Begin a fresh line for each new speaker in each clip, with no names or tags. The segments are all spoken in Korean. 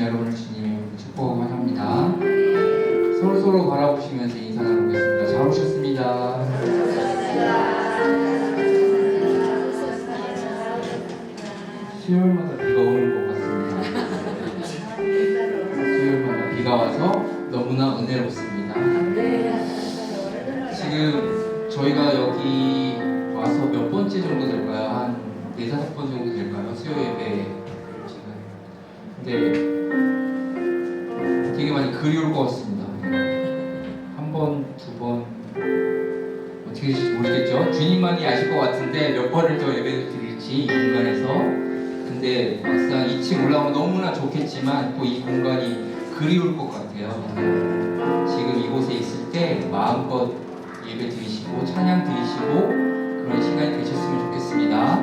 여러분을 주님의 축복하고 환영합니다. 서로서로 바라보시면서 인사 나누겠습니다. 잘 오셨습니다. 수요일마다 비가 오는 것 같습니다. 수요일마다 비가 와서 너무나 은혜롭습니다. 지금 저희가 여기 와서 몇 번째 정도 될까요? 한 4-5번 정도 될까요? 수요 예배 지금. 근데 되게 많이 그리울 것 같습니다. 한 번, 두 번 어떻게 될지 모르겠죠? 주님만이 아실 것 같은데 몇 번을 더 예배를 드릴지 이 공간에서. 근데 막상 2층 올라오면 너무나 좋겠지만 또 이 공간이 그리울 것 같아요. 지금 이곳에 있을 때 마음껏 예배 드리시고 찬양 드리시고 그런 시간이 되셨으면 좋겠습니다.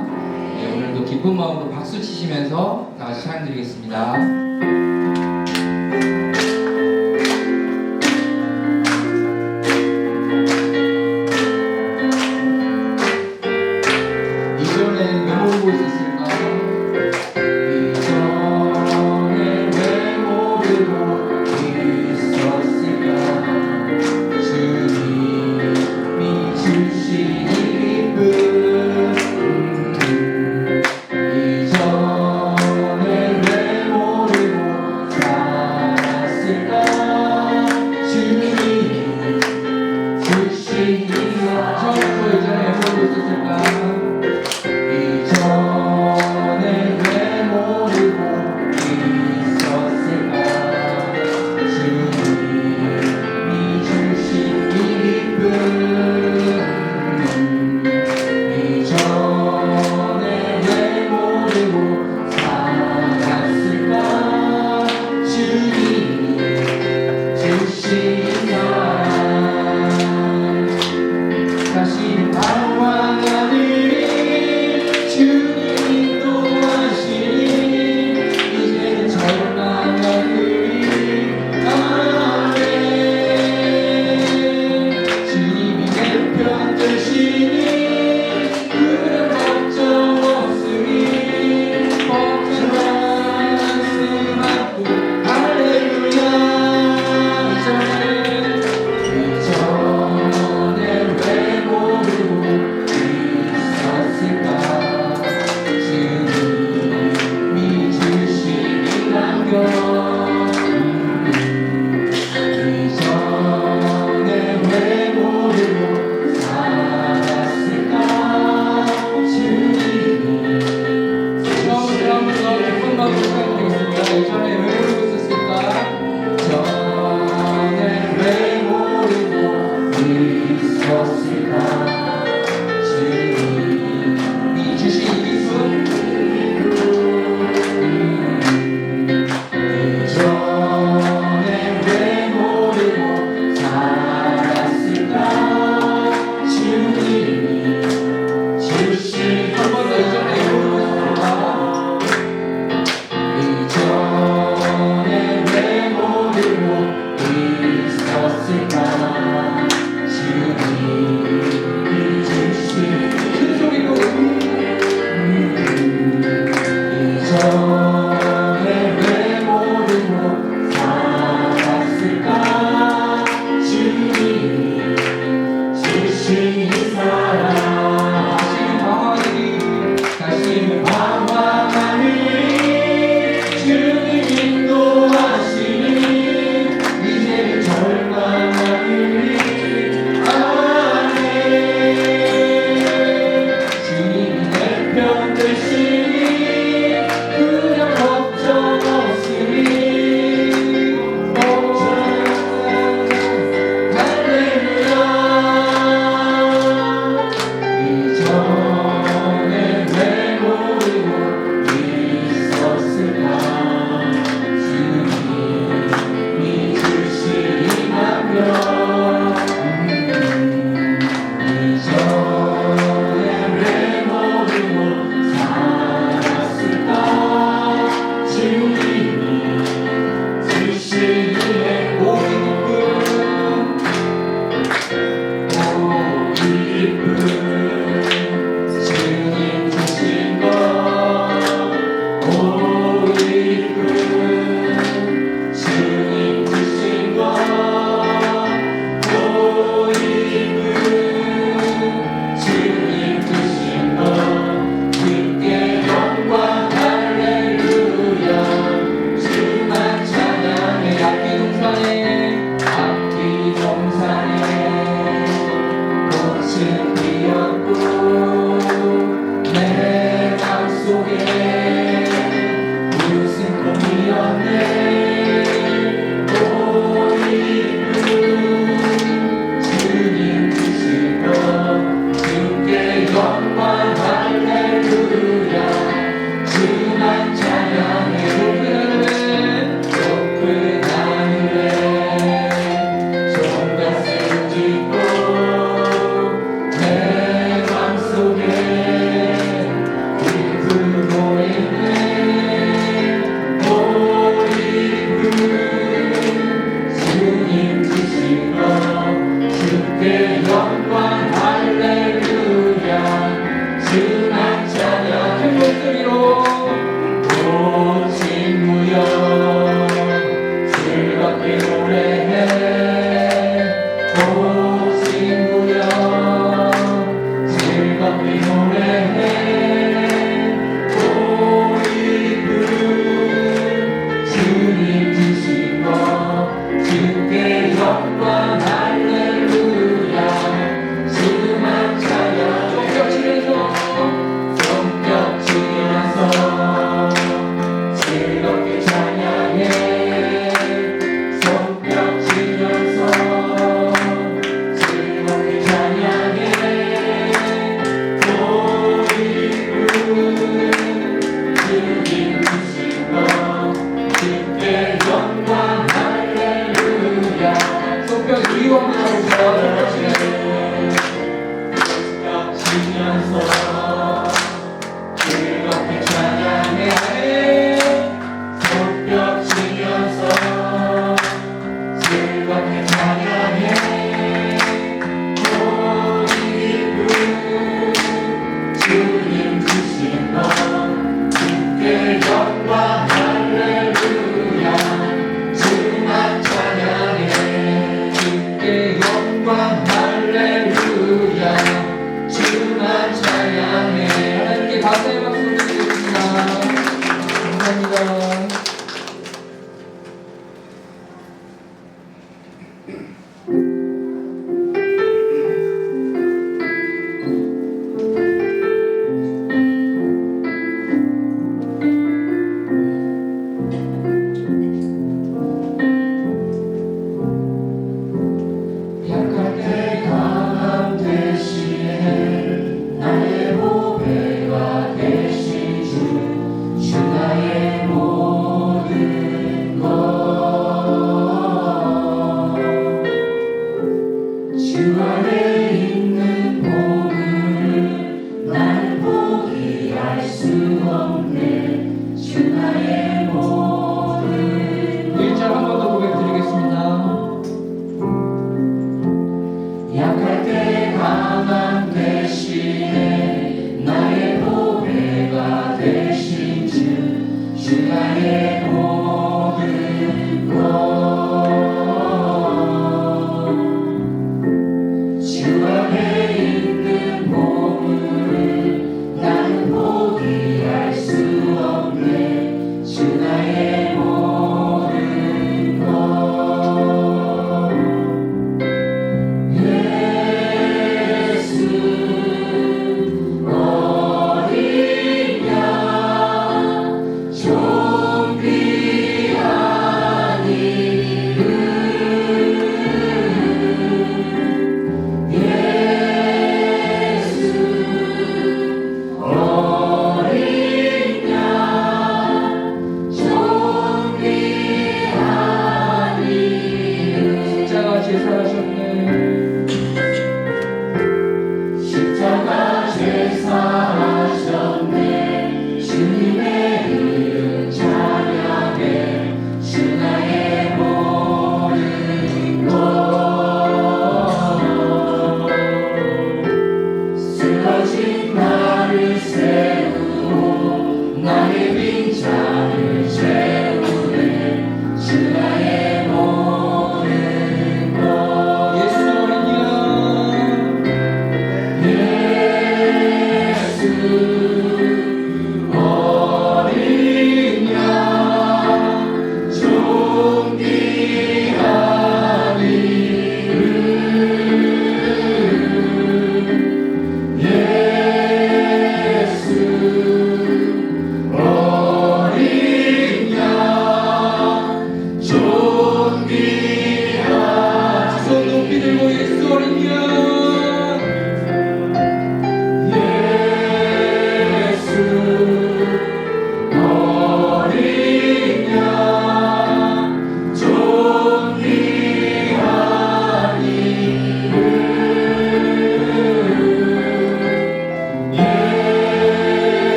네, 오늘도 기쁜 마음으로 박수 치시면서 다 같이 찬양 드리겠습니다. 이전에 왜 모르고 있었을까? 이전에 왜 모르고 있었을까? 주님이 주신 기쁨. 이전에 왜 모르고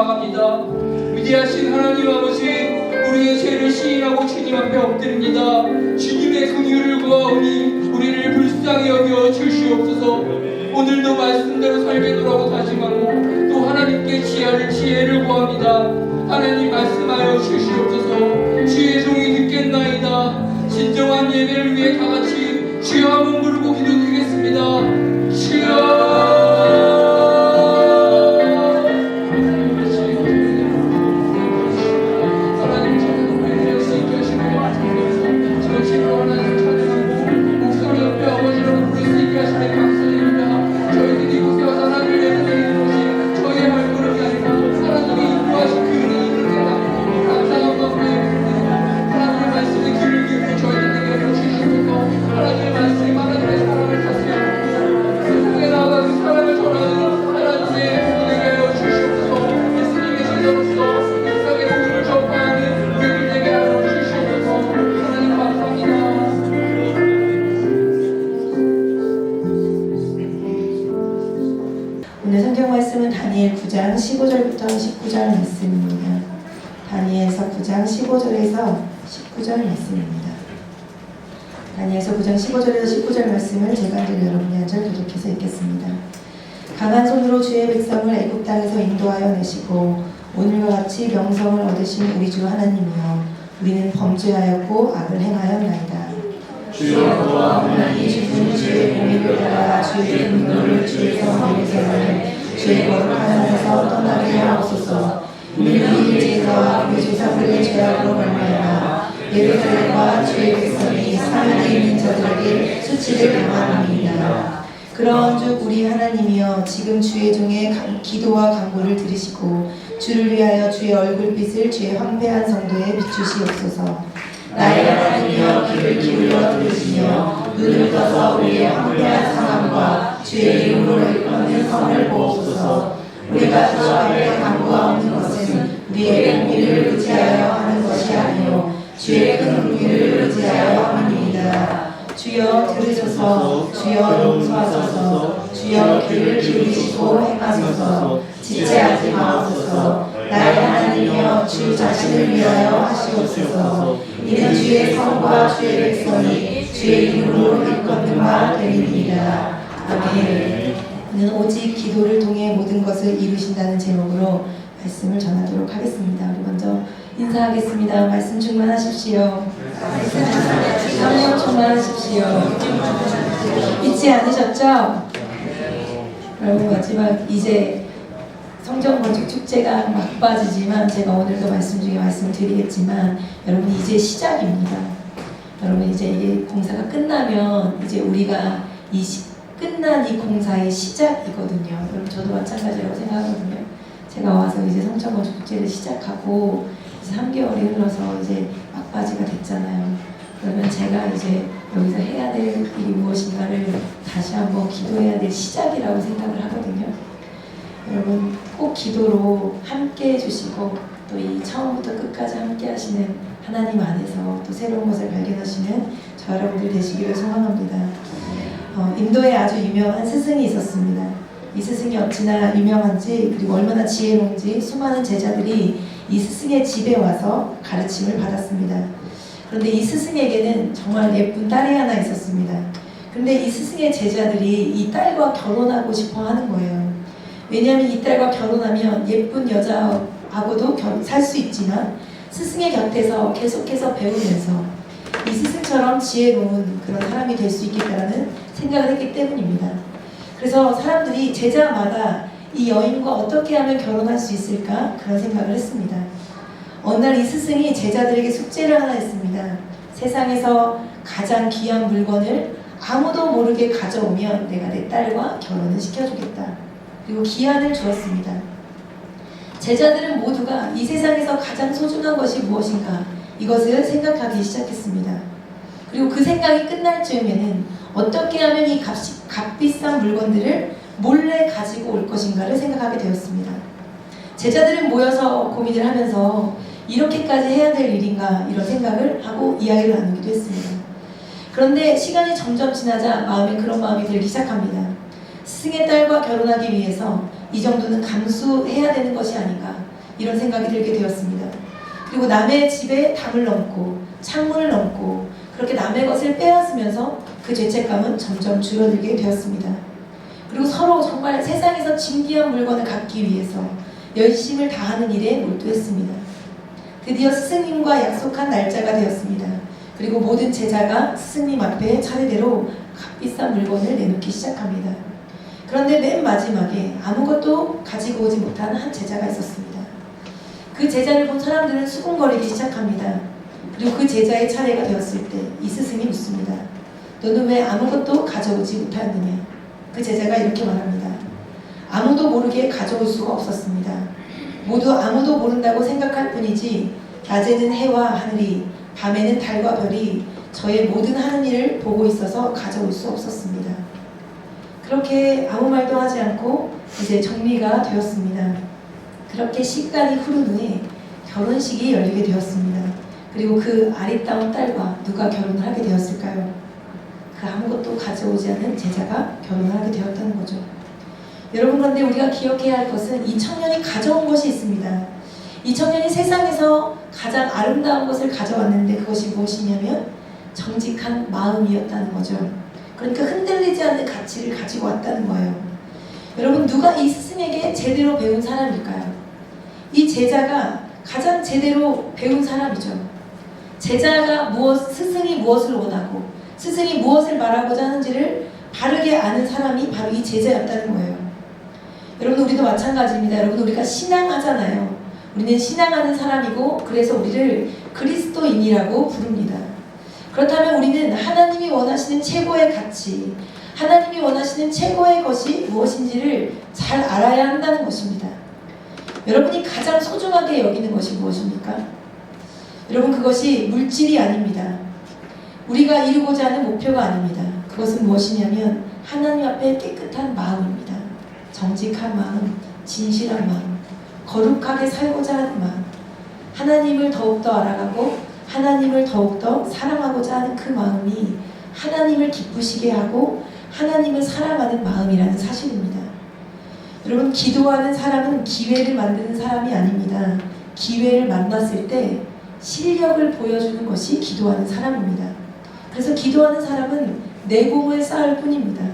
나아갑니다. 위대하신 하나님 아버지, 우리의 죄를 시인하고 주님 앞에 엎드립니다. 주님의 긍휼을 구하오니 우리를 불쌍히 여겨 주시옵소서. 오늘도 말씀대로 살겠노라고 다짐하고 또 하나님께 지혜를 구합니다. 하나님 말씀하여 주시옵소서. 주의 종이 듣겠나이다. 진정한 예배를 위해 다같이 주여 한번 부르고 기도드리겠습니다. 주여.
오늘 성경 말씀은 다니엘 9장 15절부터 19절 말씀입니다. 다니엘서 9장 15절에서 19절 말씀입니다. 다니엘서 9장 15절에서 19절 말씀을 제가 이제 여러분이 한 절 교독해서 읽겠습니다. 강한 손으로 주의 백성을 애굽 땅에서 인도하여 내시고 오늘과 같이 명성을 얻으신 우리 주 하나님이여, 우리는 범죄하였고 악을 행하였나이다. 주여 하나님, 주는 주의 공의를 따라 주의 분노를 주의 성을 세우네 주의 거룩한 곳에서 떠나게 하옵소서. 우리는 이 죄와 우리 조상들의 죄악으로 말미암아 예루살렘과 주의 백성이 사면에 있는 저들에게 수치를 당하느니라. 그러한즉 우리 하나님이여, 지금 주의 종의 기도와 간구를 들으시고 주를 위하여 주의 얼굴빛을 주의 황폐한 성도에 비추시옵소서. 나의 하나님이여, 귀를 기울여 들으시며 눈을 떠서 우리의 황폐한 상황과 주의 이름으로 일컫는 성을 보옵소서. 우리가 주 앞에 간구하옵는 것은 우리의 공의를 의지하여 하는 것이 아니요 주의 큰 공의를 의지하여 함이니이다. 주여 들으소서. 주여 용서하소서. 주여 귀를 기울이시고 행하소서. 지체하지 마옵소서. 나의 하나님이여, 주 자신을 위하여 하시옵소서. 이는 주의 성과 주의 백성이 주의 이름으로 일컫는 바 되리이다. 아멘. 이는 오직 기도를 통해 모든 것을 이루신다는 제목으로 말씀을 전하도록 하겠습니다. 우리 먼저 인사하겠습니다. 말씀 충만하십시오. 성령 충만하십시오. 잊지 않으셨죠? 여러분, 마지막 이제 성전 건축 축제가 막바지지만 제가 오늘도 말씀 중에 말씀을 드리겠지만 여러분, 이제 시작입니다. 여러분, 이제 이게 공사가 끝나면 이제 우리가 끝난 이 공사의 시작이거든요. 여러분, 저도 마찬가지라고 생각하거든요. 제가 와서 이제 성전 건축 축제를 시작하고 이제 3개월이 흘러서 이제 막바지가 됐잖아요. 그러면 제가 이제 여기서 해야 될 일이 무엇인가를 다시 한번 기도해야 될 시작이라고 생각을 하거든요. 여러분, 꼭 기도로 함께 해주시고 또 이 처음부터 끝까지 함께 하시는 하나님 안에서 또 새로운 것을 발견하시는 저 여러분들 되시기를 소망합니다. 인도에 아주 유명한 스승이 있었습니다. 이 스승이 어찌나 유명한지 그리고 얼마나 지혜로운지 수많은 제자들이 이 스승의 집에 와서 가르침을 받았습니다. 그런데 이 스승에게는 정말 예쁜 딸이 하나 있었습니다. 그런데 이 스승의 제자들이 이 딸과 결혼하고 싶어 하는 거예요. 왜냐하면 이 딸과 결혼하면 예쁜 여자하고도 살 수 있지만 스승의 곁에서 계속해서 배우면서 이 스승처럼 지혜로운 그런 사람이 될 수 있겠다는 생각을 했기 때문입니다. 그래서 사람들이 제자마다 이 여인과 어떻게 하면 결혼할 수 있을까 그런 생각을 했습니다. 어느 날 이 스승이 제자들에게 숙제를 하나 했습니다. 세상에서 가장 귀한 물건을 아무도 모르게 가져오면 내가 내 딸과 결혼을 시켜주겠다. 그리고 기한을 주었습니다. 제자들은 모두가 이 세상에서 가장 소중한 것이 무엇인가 이것을 생각하기 시작했습니다. 그리고 그 생각이 끝날 즈음에는 어떻게 하면 이 값비싼 물건들을 몰래 가지고 올 것인가를 생각하게 되었습니다. 제자들은 모여서 고민을 하면서 이렇게까지 해야 될 일인가 이런 생각을 하고 이야기를 나누기도 했습니다. 그런데 시간이 점점 지나자 마음에 그런 마음이 들기 시작합니다. 스승의 딸과 결혼하기 위해서 이 정도는 감수해야 되는 것이 아닌가. 이런 생각이 들게 되었습니다. 그리고 남의 집에 담을 넘고 창문을 넘고 그렇게 남의 것을 빼앗으면서 그 죄책감은 점점 줄어들게 되었습니다. 그리고 서로 정말 세상에서 진귀한 물건을 갖기 위해서 열심을 다하는 일에 몰두했습니다. 드디어 스승님과 약속한 날짜가 되었습니다. 그리고 모든 제자가 스승님 앞에 차례대로 값비싼 물건을 내놓기 시작합니다. 그런데 맨 마지막에 아무것도 가지고 오지 못한 한 제자가 있었습니다. 그 제자를 본 사람들은 수군거리기 시작합니다. 그리고 그 제자의 차례가 되었을 때 이 스승이 묻습니다. 너는 왜 아무것도 가져오지 못하였느냐? 그 제자가 이렇게 말합니다. 아무도 모르게 가져올 수가 없었습니다. 모두 아무도 모른다고 생각할 뿐이지 낮에는 해와 하늘이 밤에는 달과 별이 저의 모든 하는 일을 보고 있어서 가져올 수 없었습니다. 그렇게 아무 말도 하지 않고 이제 정리가 되었습니다. 그렇게 시간이 흐른 후에 결혼식이 열리게 되었습니다. 그리고 그 아리따운 딸과 누가 결혼을 하게 되었을까요? 그 아무것도 가져오지 않은 제자가 결혼을 하게 되었다는 거죠. 여러분, 그런데 우리가 기억해야 할 것은 이 청년이 가져온 것이 있습니다. 이 청년이 세상에서 가장 아름다운 것을 가져왔는데 그것이 무엇이냐면 정직한 마음이었다는 거죠. 그러니까 흔들리지 않는 가치를 가지고 왔다는 거예요. 여러분, 누가 이 스승에게 제대로 배운 사람일까요? 이 제자가 가장 제대로 배운 사람이죠. 제자가 스승이 무엇을 원하고 스승이 무엇을 말하고자 하는지를 바르게 아는 사람이 바로 이 제자였다는 거예요. 여러분, 우리도 마찬가지입니다. 여러분, 우리가 신앙하잖아요. 우리는 신앙하는 사람이고 그래서 우리를 그리스도인이라고 부릅니다. 그렇다면 우리는 하나님이 원하시는 최고의 가치, 하나님이 원하시는 최고의 것이 무엇인지를 잘 알아야 한다는 것입니다. 여러분이 가장 소중하게 여기는 것이 무엇입니까? 여러분, 그것이 물질이 아닙니다. 우리가 이루고자 하는 목표가 아닙니다. 그것은 무엇이냐면 하나님 앞에 깨끗한 마음입니다. 정직한 마음, 진실한 마음, 거룩하게 살고자 하는 마음, 하나님을 더욱더 알아가고 하나님을 더욱더 사랑하고자 하는 그 마음이 하나님을 기쁘시게 하고 하나님을 사랑하는 마음이라는 사실입니다. 여러분, 기도하는 사람은 기회를 만드는 사람이 아닙니다. 기회를 만났을 때 실력을 보여주는 것이 기도하는 사람입니다. 그래서 기도하는 사람은 내공을 쌓을 뿐입니다.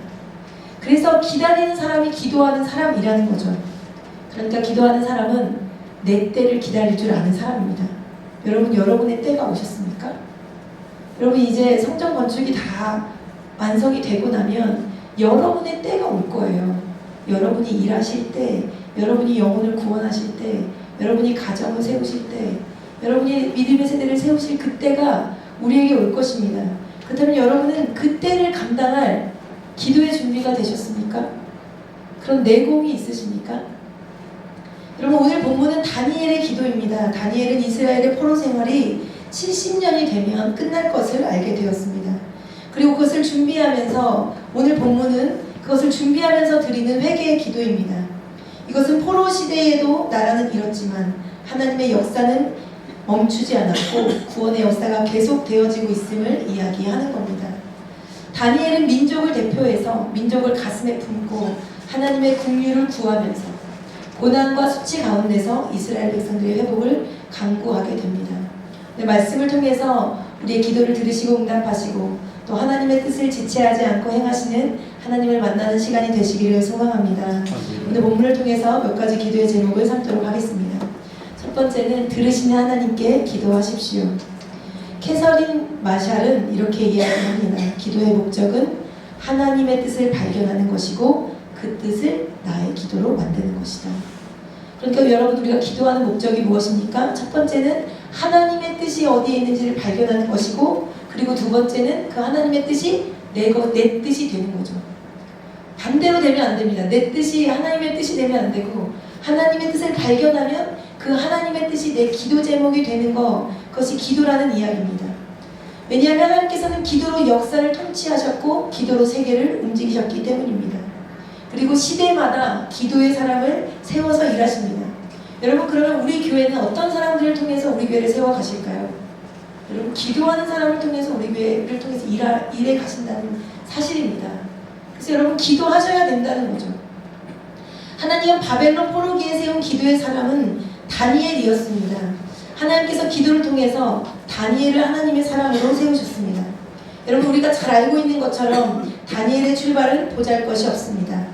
그래서 기다리는 사람이 기도하는 사람이라는 거죠. 그러니까 기도하는 사람은 내 때를 기다릴 줄 아는 사람입니다. 여러분, 여러분의 때가 오셨습니까? 여러분, 이제 성전 건축이 다 완성이 되고 나면 여러분의 때가 올 거예요. 여러분이 일하실 때, 여러분이 영혼을 구원하실 때, 여러분이 가정을 세우실 때, 여러분이 믿음의 세대를 세우실 그때가 우리에게 올 것입니다. 그렇다면 여러분은 그때를 감당할 기도의 준비가 되셨습니까? 그런 내공이 있으십니까? 여러분, 오늘 본문은 다니엘의 기도입니다. 다니엘은 이스라엘의 포로 생활이 70년이 되면 끝날 것을 알게 되었습니다. 그리고 그것을 준비하면서 오늘 본문은 그것을 준비하면서 드리는 회개의 기도입니다. 이것은 포로 시대에도 나라는 잃었지만 하나님의 역사는 멈추지 않았고 구원의 역사가 계속 되어지고 있음을 이야기하는 겁니다. 다니엘은 민족을 대표해서 민족을 가슴에 품고 하나님의 긍휼을 구하면서 고난과 수치 가운데서 이스라엘 백성들의 회복을 간구하게 됩니다. 말씀을 통해서 우리의 기도를 들으시고 응답하시고 또 하나님의 뜻을 지체하지 않고 행하시는 하나님을 만나는 시간이 되시기를 소망합니다. 오늘 본문을 통해서 몇 가지 기도의 제목을 삼도록 하겠습니다. 첫 번째는 들으시는 하나님께 기도하십시오. 캐서린 마샬은 이렇게 이야기합니다. 기도의 목적은 하나님의 뜻을 발견하는 것이고 그 뜻을 나의 기도로 만드는 것이다. 그러니까 여러분, 우리가 기도하는 목적이 무엇입니까? 첫 번째는 하나님의 뜻이 어디에 있는지를 발견하는 것이고, 그리고 두 번째는 그 하나님의 뜻이 내 뜻이 되는 거죠. 반대로 되면 안 됩니다. 내 뜻이 하나님의 뜻이 되면 안 되고, 하나님의 뜻을 발견하면 그 하나님의 뜻이 내 기도 제목이 되는 것, 그것이 기도라는 이야기입니다. 왜냐하면 하나님께서는 기도로 역사를 통치하셨고 기도로 세계를 움직이셨기 때문입니다. 그리고 시대마다 기도의 사람을 세워서 일하십니다. 여러분, 그러면 우리 교회는 어떤 사람들을 통해서 우리 교회를 세워 가실까요? 여러분, 기도하는 사람을 통해서 우리 교회를 통해서 일해 가신다는 사실입니다. 그래서 여러분, 기도하셔야 된다는 거죠. 하나님은 바벨론 포로기에 세운 기도의 사람은 다니엘이었습니다. 하나님께서 기도를 통해서 다니엘을 하나님의 사람으로 세우셨습니다. 여러분, 우리가 잘 알고 있는 것처럼 다니엘의 출발은 보잘것이 없습니다.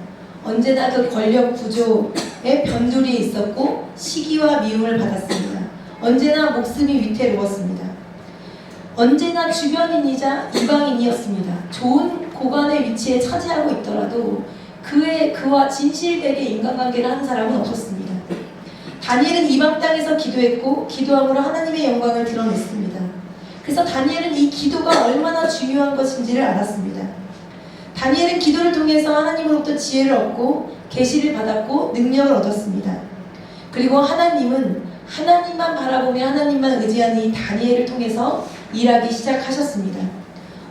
언제나 그 권력 구조에 변두리에 있었고 시기와 미움을 받았습니다. 언제나 목숨이 위태로웠습니다. 언제나 주변인이자 이방인이었습니다. 좋은 고관의 위치에 차지하고 있더라도 그와 진실되게 인간관계를 하는 사람은 없었습니다. 다니엘은 이방 땅에서 기도했고 기도함으로 하나님의 영광을 드러냈습니다. 그래서 다니엘은 이 기도가 얼마나 중요한 것인지를 알았습니다. 다니엘은 기도를 통해서 하나님으로부터 지혜를 얻고 계시를 받았고 능력을 얻었습니다. 그리고 하나님은 하나님만 바라보며 하나님만 의지하는 이 다니엘을 통해서 일하기 시작하셨습니다.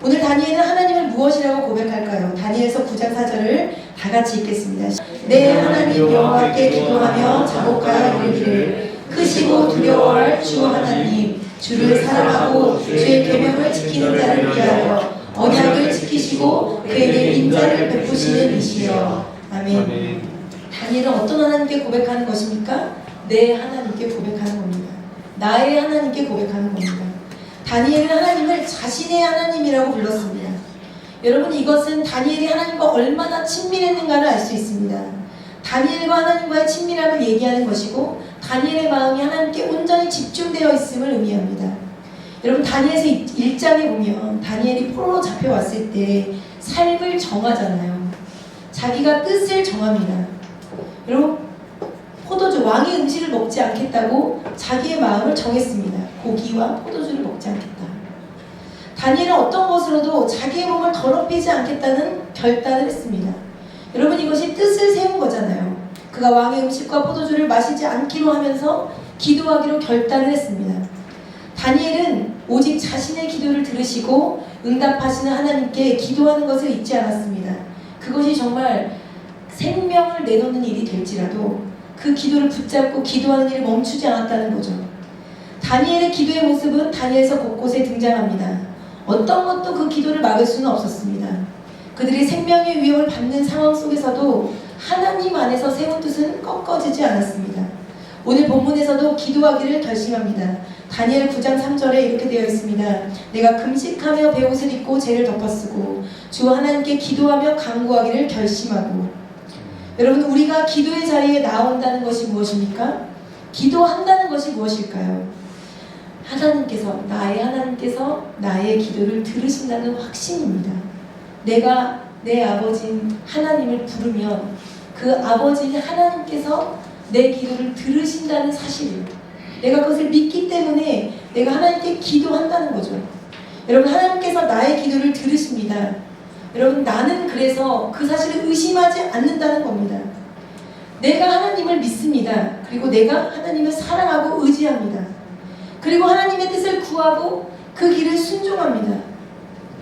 오늘 다니엘은 하나님을 무엇이라고 고백할까요? 다니엘서 9장 4절을 다 같이 읽겠습니다. 내 하나님 여호와께 기도하며 자복하여 이르기를 크시고 두려워할 주 하나님 주를 사랑하고 주의 계명을 지키는 자를 위하여 언약을 지키시고 그에게 인자를 베푸시는 이시여. 아멘. 다니엘은 어떤 하나님께 고백하는 것입니까? 내 하나님께 고백하는 겁니다. 나의 하나님께 고백하는 겁니다. 다니엘은 하나님을 자신의 하나님이라고 불렀습니다. 여러분, 이것은 다니엘이 하나님과 얼마나 친밀했는가를 알 수 있습니다. 다니엘과 하나님과의 친밀함을 얘기하는 것이고 다니엘의 마음이 하나님께 온전히 집중되어 있음을 의미합니다. 여러분, 다니엘서 1장에 보면 다니엘이 포로로 잡혀왔을 때 삶을 정하잖아요. 자기가 뜻을 정합니다. 여러분, 포도주, 왕의 음식을 먹지 않겠다고 자기의 마음을 정했습니다. 고기와 포도주를 먹지 않겠다. 다니엘은 어떤 것으로도 자기의 몸을 더럽히지 않겠다는 결단을 했습니다. 여러분, 이것이 뜻을 세운 거잖아요. 그가 왕의 음식과 포도주를 마시지 않기로 하면서 기도하기로 결단을 했습니다. 다니엘은 오직 자신의 기도를 들으시고 응답하시는 하나님께 기도하는 것을 잊지 않았습니다. 그것이 정말 생명을 내놓는 일이 될지라도 그 기도를 붙잡고 기도하는 일을 멈추지 않았다는 거죠. 다니엘의 기도의 모습은 다니엘서 곳곳에 등장합니다. 어떤 것도 그 기도를 막을 수는 없었습니다. 그들이 생명의 위협을 받는 상황 속에서도 하나님 안에서 세운 뜻은 꺾어지지 않았습니다. 오늘 본문에서도 기도하기를 결심합니다. 다니엘 9장 3절에 이렇게 되어 있습니다. 내가 금식하며 베옷을 입고 죄를 덮어쓰고 주 하나님께 기도하며 간구하기를 결심하고. 여러분, 우리가 기도의 자리에 나온다는 것이 무엇입니까? 기도한다는 것이 무엇일까요? 하나님께서 나의 기도를 들으신다는 확신입니다. 내가 내 아버지인 하나님을 부르면 그 아버지인 하나님께서 내 기도를 들으신다는 사실을, 내가 그것을 믿기 때문에 내가 하나님께 기도한다는 거죠. 여러분, 하나님께서 나의 기도를 들으십니다. 여러분, 나는 그래서 그 사실을 의심하지 않는다는 겁니다. 내가 하나님을 믿습니다. 그리고 내가 하나님을 사랑하고 의지합니다. 그리고 하나님의 뜻을 구하고 그 길을 순종합니다.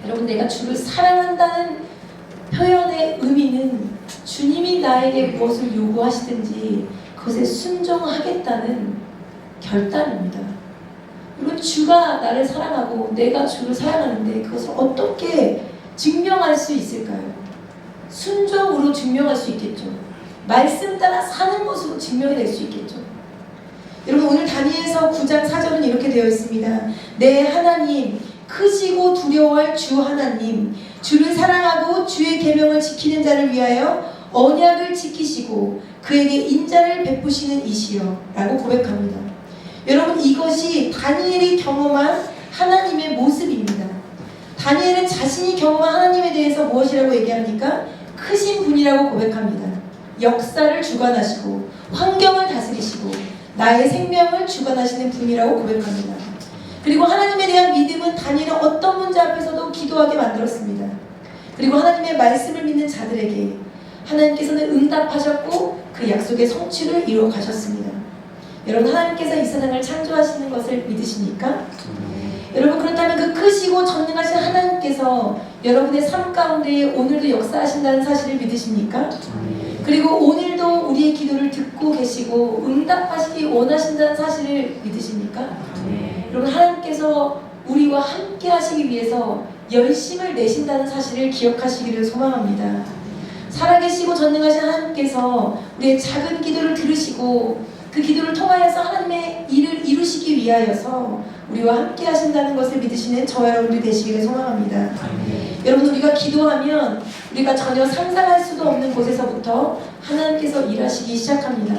여러분, 내가 주를 사랑한다는 표현의 의미는 주님이 나에게 무엇을 요구하시든지 그것에 순종하겠다는 결단입니다. 여러분, 주가 나를 사랑하고 내가 주를 사랑하는데 그것을 어떻게 증명할 수 있을까요? 순종으로 증명할 수 있겠죠. 말씀 따라 사는 것으로 증명이 될 수 있겠죠. 여러분, 오늘 다니엘서 9장 4절은 이렇게 되어 있습니다. 내 하나님, 크시고 두려워할 주 하나님, 주를 사랑하고 주의 계명을 지키는 자를 위하여 언약을 지키시고 그에게 인자를 베푸시는 이시여 라고 고백합니다. 여러분, 이것이 다니엘이 경험한 하나님의 모습입니다. 다니엘은 자신이 경험한 하나님에 대해서 무엇이라고 얘기합니까? 크신 분이라고 고백합니다. 역사를 주관하시고 환경을 다스리시고 나의 생명을 주관하시는 분이라고 고백합니다. 그리고 하나님에 대한 믿음은 다니엘은 어떤 문제 앞에서도 기도하게 만들었습니다. 그리고 하나님의 말씀을 믿는 자들에게 하나님께서는 응답하셨고 그 약속의 성취를 이루어 가셨습니다. 여러분, 하나님께서 이 세상을 창조하시는 것을 믿으십니까? 여러분, 그렇다면 그 크시고 전능하신 하나님께서 여러분의 삶 가운데 오늘도 역사하신다는 사실을 믿으십니까? 그리고 오늘도 우리의 기도를 듣고 계시고 응답하시기 원하신다는 사실을 믿으십니까? 여러분, 하나님께서 우리와 함께 하시기 위해서 열심을 내신다는 사실을 기억하시기를 소망합니다. 살아계시고 전능하신 하나님께서 우리의 작은 기도를 들으시고 그 기도를 통하여서 하나님의 일을 이루시기 위하여서 우리와 함께 하신다는 것을 믿으시는 저와 여러분들이 되시기를 소망합니다. 여러분, 우리가 기도하면 우리가 전혀 상상할 수도 없는 곳에서부터 하나님께서 일하시기 시작합니다.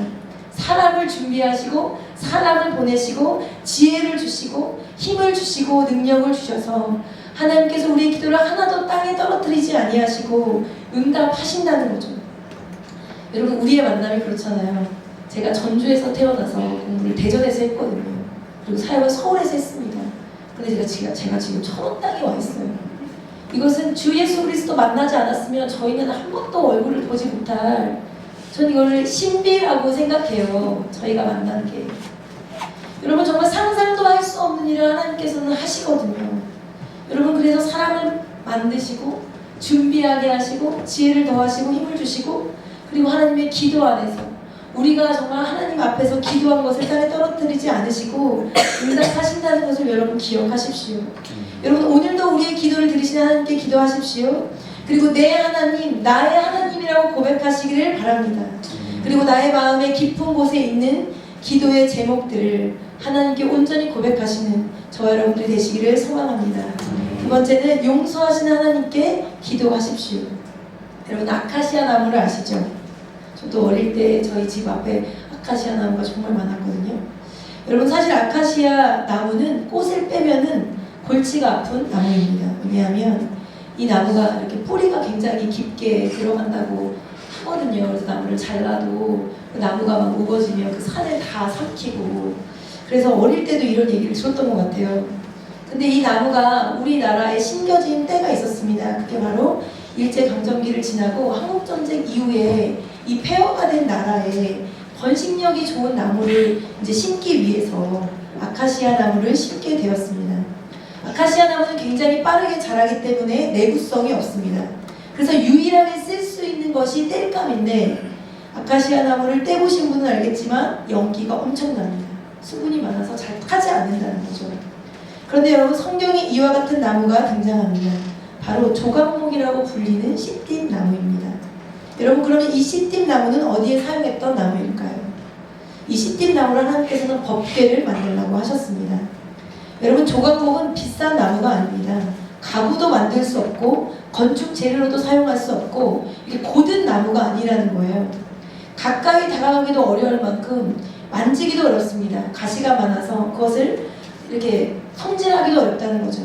사람을 준비하시고 사람을 보내시고 지혜를 주시고 힘을 주시고 능력을 주셔서 하나님께서 우리의 기도를 하나도 땅에 떨어뜨리지 아니하시고 응답하신다는 거죠. 여러분, 우리의 만남이 그렇잖아요. 제가 전주에서 태어나서 공부를 대전에서 했거든요. 그리고 사역은 서울에서 했습니다. 근데 제가 지금 천원 땅에 와 있어요. 이것은 주 예수 그리스도 만나지 않았으면 저희는 한 번도 얼굴을 보지 못할, 전 이거를 신비라고 생각해요. 저희가 만난 게. 여러분, 정말 상상도 할 수 없는 일을 하나님께서는 하시거든요. 여러분, 그래서 사람을 만드시고 준비하게 하시고 지혜를 더하시고 힘을 주시고, 그리고 하나님의 기도 안에서 우리가 정말 하나님 앞에서 기도한 것을 땅에 떨어뜨리지 않으시고 응답하신다는 것을 여러분 기억하십시오. 여러분, 오늘도 우리의 기도를 들으시는 하나님께 기도하십시오. 그리고 내 하나님, 나의 하나님이라고 고백하시기를 바랍니다. 그리고 나의 마음의 깊은 곳에 있는 기도의 제목들을 하나님께 온전히 고백하시는 저와 여러분들이 되시기를 소망합니다. 두 번째는 용서하시는 하나님께 기도하십시오. 여러분, 아카시아 나무를 아시죠? 저도 어릴 때 저희 집 앞에 아카시아 나무가 정말 많았거든요. 여러분, 사실 아카시아 나무는 꽃을 빼면은 골치가 아픈 나무입니다. 왜냐하면 이 나무가 이렇게 뿌리가 굉장히 깊게 들어간다고 하거든요. 그래서 나무를 잘라도 그 나무가 막 우거지면 그 산을 다 삼키고, 그래서 어릴 때도 이런 얘기를 들었던 것 같아요. 근데 이 나무가 우리나라에 심겨진 때가 있었습니다. 그게 바로 일제강점기를 지나고 한국전쟁 이후에 이 폐허가 된 나라에 번식력이 좋은 나무를 이제 심기 위해서 아카시아 나무를 심게 되었습니다. 아카시아 나무는 굉장히 빠르게 자라기 때문에 내구성이 없습니다. 그래서 유일하게 쓸 수 있는 것이 땔감인데, 아카시아 나무를 떼보신 분은 알겠지만 연기가 엄청납니다. 수분이 많아서 잘 타지 않는다는 거죠. 그런데 여러분, 성경에 이와 같은 나무가 등장합니다. 바로 조각목이라고 불리는 시띠 나무입니다. 여러분, 그러면 이 시띠 나무는 어디에 사용했던 나무일까요? 이 시띠 나무를 하나님께서는 법궤를 만들라고 하셨습니다. 여러분, 조각목은 비싼 나무가 아닙니다. 가구도 만들 수 없고 건축 재료로도 사용할 수 없고 이게 고든 나무가 아니라는 거예요. 가까이 다가가기도 어려울 만큼 만지기도 어렵습니다. 가시가 많아서 그것을 이렇게 손질하기도 어렵다는 거죠.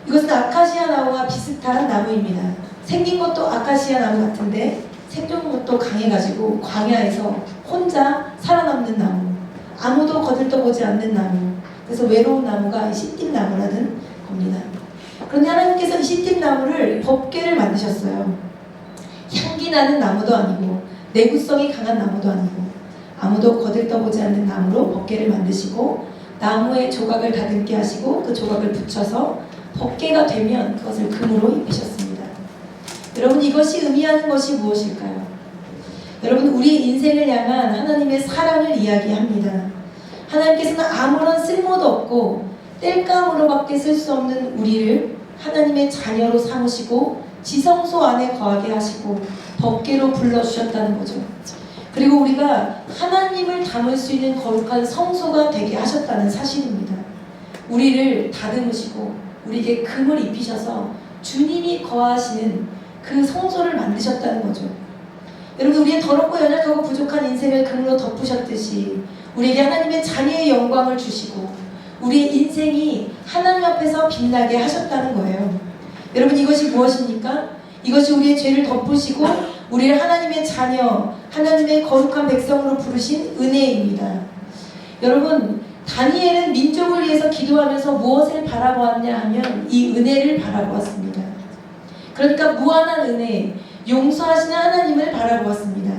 이것은 아카시아 나무와 비슷한 나무입니다. 생긴 것도 아카시아 나무 같은데 생존력도 강해가지고 광야에서 혼자 살아남는 나무, 아무도 거들떠보지 않는 나무, 그래서 외로운 나무가 이 시띠나무라는 겁니다. 그런데 하나님께서 이 시띠나무를 법궤를 만드셨어요. 향기 나는 나무도 아니고 내구성이 강한 나무도 아니고 아무도 거들떠보지 않는 나무로 법궤를 만드시고 나무의 조각을 다듬게 하시고 그 조각을 붙여서 법궤가 되면 그것을 금으로 입히셨습니다. 여러분, 이것이 의미하는 것이 무엇일까요? 여러분, 우리 인생을 향한 하나님의 사랑을 이야기합니다. 하나님께서는 아무런 쓸모도 없고 땔감으로밖에 쓸 수 없는 우리를 하나님의 자녀로 삼으시고 지성소 안에 거하게 하시고 법궤로 불러주셨다는 거죠. 그리고 우리가 하나님을 담을 수 있는 거룩한 성소가 되게 하셨다는 사실입니다. 우리를 다듬으시고 우리에게 금을 입히셔서 주님이 거하시는 그 성소를 만드셨다는 거죠. 여러분, 우리의 더럽고 연약하고 부족한 인생을 금으로 덮으셨듯이 우리에게 하나님의 자녀의 영광을 주시고 우리의 인생이 하나님 앞에서 빛나게 하셨다는 거예요. 여러분, 이것이 무엇입니까? 이것이 우리의 죄를 덮으시고 우리를 하나님의 자녀, 하나님의 거룩한 백성으로 부르신 은혜입니다. 여러분, 다니엘은 민족을 위해서 기도하면서 무엇을 바라보았냐 하면 이 은혜를 바라보았습니다. 그러니까 무한한 은혜, 용서하시는 하나님을 바라보았습니다.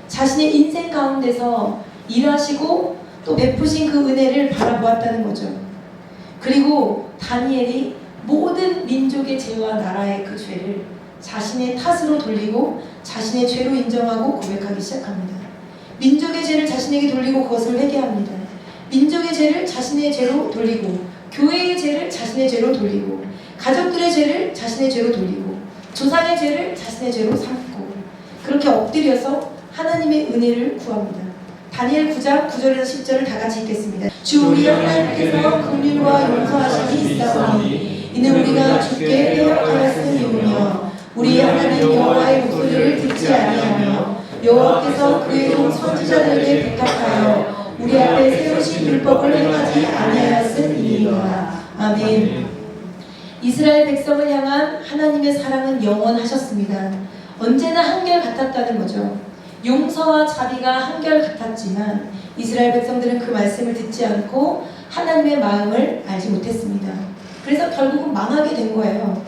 자신의 인생 가운데서 일하시고 또 베푸신 그 은혜를 바라보았다는 거죠. 그리고 다니엘이 모든 민족의 죄와 나라의 그 죄를 자신의 탓으로 돌리고 자신의 죄로 인정하고 고백하기 시작합니다. 민족의 죄를 자신에게 돌리고 그것을 회개합니다. 민족의 죄를 자신의 죄로 돌리고 교회의 죄를 자신의 죄로 돌리고 가족들의 죄를 자신의 죄로 돌리고 조상의 죄를 자신의 죄로 삼고 그렇게 엎드려서 하나님의 은혜를 구합니다. 다니엘 9장 9절에서 10절을 다 같이 읽겠습니다. 주 우리 하나님께서 긍휼과 용서하심이 있사오니 이는 우리가 주께 패역하였음이오며 우리 하나님 여호와의 목소리를 듣지 아니하며 여호와께서 그의 종 선지자들에게 부탁하여 우리 앞에 세우신 율법을 행하지 아니하였음이니이다. 아멘. 이스라엘 백성을 향한 하나님의 사랑은 영원하셨습니다. 언제나 한결같았다는 거죠. 용서와 자비가 한결같았지만 이스라엘 백성들은 그 말씀을 듣지 않고 하나님의 마음을 알지 못했습니다. 그래서 결국은 망하게 된 거예요.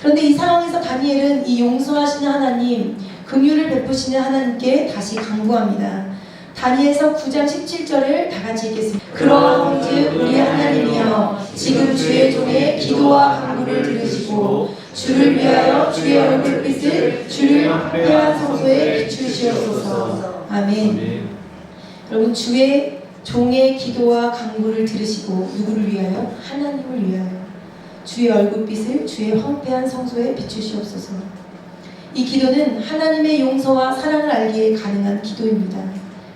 그런데 이 상황에서 다니엘은 이 용서하시는 하나님, 긍휼을 베푸시는 하나님께 다시 간구합니다. 다니엘서 9장 17절을 다 같이 읽겠습니다. 그러한즉 우리 하나님이여 지금 주의 종의 기도와 간구를 들으시고 주를 위하여 주의 얼굴빛을 주를 화평한 성소에 비추시옵소서. 아멘. 여러분 주의 종의 기도와 간구를 들으시고 누구를 위하여? 하나님을 위하여 주의 얼굴빛을 주의 황폐한 성소에 비추시옵소서. 이 기도는 하나님의 용서와 사랑을 알기에 가능한 기도입니다.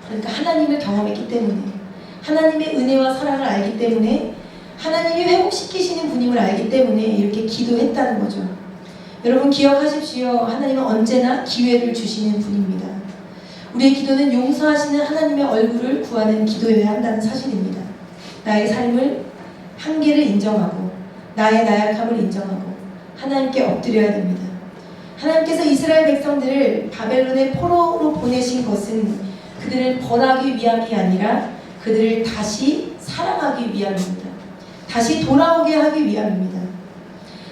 그러니까 하나님을 경험했기 때문에 하나님의 은혜와 사랑을 알기 때문에 하나님이 회복시키시는 분임을 알기 때문에 이렇게 기도했다는 거죠. 여러분 기억하십시오. 하나님은 언제나 기회를 주시는 분입니다. 우리의 기도는 용서하시는 하나님의 얼굴을 구하는 기도여야 한다는 사실입니다. 나의 삶을 한계를 인정하고 나의 나약함을 인정하고 하나님께 엎드려야 됩니다. 하나님께서 이스라엘 백성들을 바벨론의 포로로 보내신 것은 그들을 벌하기 위함이 아니라 그들을 다시 사랑하기 위함입니다. 다시 돌아오게 하기 위함입니다.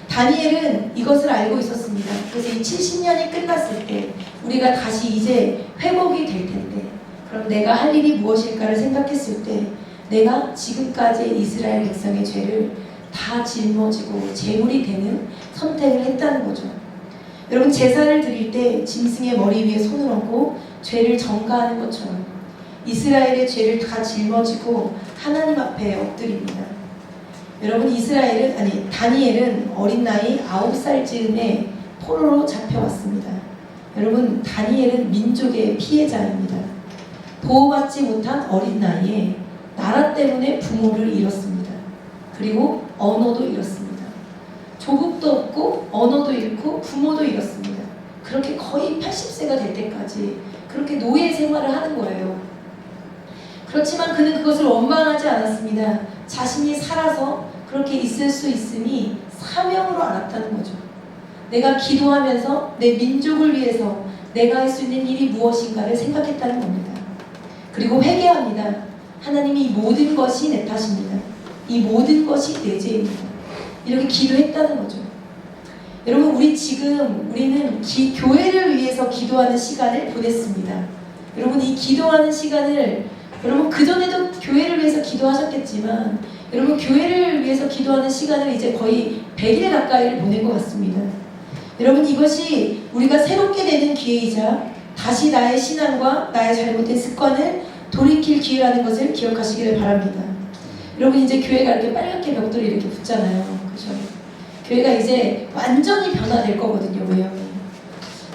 다니엘은 이것을 알고 있었습니다. 그래서 이 70년이 끝났을 때 우리가 다시 이제 회복이 될 텐데 그럼 내가 할 일이 무엇일까를 생각했을 때 내가 지금까지의 이스라엘 백성의 죄를 다 짊어지고 제물이 되는 선택을 했다는 거죠. 여러분 제사를 드릴 때 짐승의 머리 위에 손을 얹고 죄를 전가하는 것처럼 이스라엘의 죄를 다 짊어지고 하나님 앞에 엎드립니다. 여러분 다니엘은 어린 나이 9살 즈음에 포로로 잡혀왔습니다. 여러분 다니엘은 민족의 피해자입니다. 보호받지 못한 어린 나이에 나라 때문에 부모를 잃었습니다. 그리고 언어도 잃었습니다. 조국도 없고 언어도 잃고 부모도 잃었습니다. 그렇게 거의 80세가 될 때까지 그렇게 노예 생활을 하는 거예요. 그렇지만 그는 그것을 원망하지 않았습니다. 자신이 살아서 그렇게 있을 수 있음이 사명으로 알았다는 거죠. 내가 기도하면서 내 민족을 위해서 내가 할 수 있는 일이 무엇인가를 생각했다는 겁니다. 그리고 회개합니다. 하나님이 이 모든 것이 내 탓입니다. 이 모든 것이 내 죄입니다. 이렇게 기도했다는 거죠. 여러분 우리는 교회를 위해서 기도하는 시간을 보냈습니다. 여러분 이 기도하는 시간을 여러분 그전에도 교회를 위해서 기도하셨겠지만 여러분 교회를 위해서 기도하는 시간을 이제 거의 100일 가까이를 보낸 것 같습니다. 여러분 이것이 우리가 새롭게 되는 기회이자 다시 나의 신앙과 나의 잘못된 습관을 돌이킬 기회라는 것을 기억하시기를 바랍니다. 여러분 이제 교회가 이렇게 빨갛게 벽돌이 이렇게 붙잖아요. 그렇죠? 교회가 이제 완전히 변화될 거거든요. 외형이.